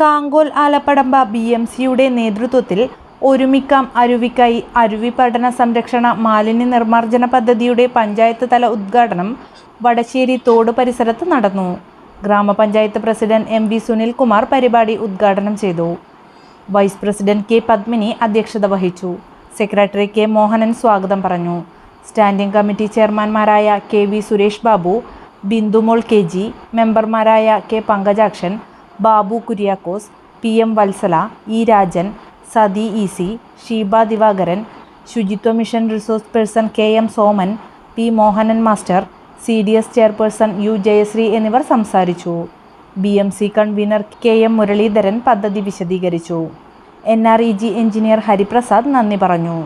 കാങ്കോൽ ആലപ്പടമ്പ BMCയുടെ നേതൃത്വത്തിൽ ഒരുമിക്കാം അരുവിക്കായി അരുവി പഠന സംരക്ഷണ മാലിന്യ നിർമ്മാർജ്ജന പദ്ധതിയുടെ പഞ്ചായത്ത് തല ഉദ്ഘാടനം വടശ്ശേരി തോട് പരിസരത്ത് നടന്നു. ഗ്രാമപഞ്ചായത്ത് പ്രസിഡന്റ് MV സുനിൽകുമാർ പരിപാടി ഉദ്ഘാടനം ചെയ്തു. വൈസ് പ്രസിഡന്റ് K പത്മിനി അധ്യക്ഷത വഹിച്ചു. സെക്രട്ടറി K മോഹനൻ സ്വാഗതം പറഞ്ഞു. സ്റ്റാൻഡിംഗ് കമ്മിറ്റി ചെയർമാൻമാരായ KV സുരേഷ് ബാബു, ബിന്ദുമോൾ KG, മെമ്പർമാരായ K Pankajakshan, Babu Kuriakose, PM Vatsala, E Rajan, Sathi EC, Sheeba Divakaran, Suchitwa mission resource person KM Soman, P Mohanan master, CDS chairperson U Jayasree എന്നിവർ സംസാരിച്ചു. BMC കൺവീനർ KM മുരളീധരൻ പദ്ധതി വിശദീകരിച്ചു. NREG എഞ്ചിനീയർ ഹരിപ്രസാദ് നന്ദി പറഞ്ഞു.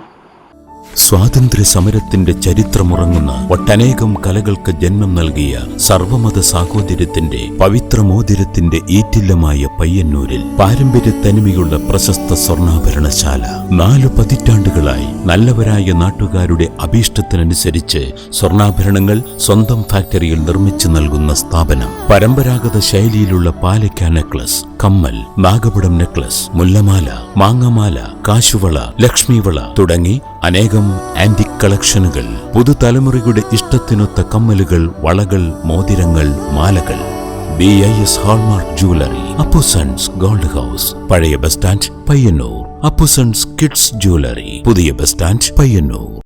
സ്വാതന്ത്ര്യ സമരത്തിന്റെ ചരിത്രമുറങ്ങുന്ന ഒട്ടനേകം കലകൾക്ക് ജന്മം നൽകിയ സർവമത സാഹോദര്യത്തിന്റെ പവിത്രമോതിരത്തിന്റെ ഈറ്റില്ലമായ പയ്യന്നൂരിൽ പാരമ്പര്യ തനിമയുള്ള പ്രശസ്ത സ്വർണ്ണാഭരണശാല 4 പതിറ്റാണ്ടുകളായി നല്ലവരായ നാട്ടുകാരുടെ അഭീഷ്ടത്തിനനുസരിച്ച് സ്വർണ്ണാഭരണങ്ങൾ സ്വന്തം ഫാക്ടറിയിൽ നിർമ്മിച്ചു നൽകുന്ന സ്ഥാപനം. പരമ്പരാഗത ശൈലിയിലുള്ള പാലക്ക നെക്ലസ്, കമ്മൽ, നാഗപടം നെക്ലസ്, മുല്ലമാല, മാങ്ങമാല, കാശുവള, ലക്ഷ്മിവള തുടങ്ങി അനേകം ആന്റിക് കളക്ഷനുകൾ, പുതുതലമുറയുടെ ഇഷ്ടത്തിനൊത്ത കമ്മലുകൾ, വളകൾ, മോതിരങ്ങൾ, മാലകൾ. BIS hallmark jewellery, Appusons gold house, പഴയ bus stand Payyanur. Appusons kids jewellery, പുതിയ ബസ് സ്റ്റാൻഡ് പയ്യന്നൂർ.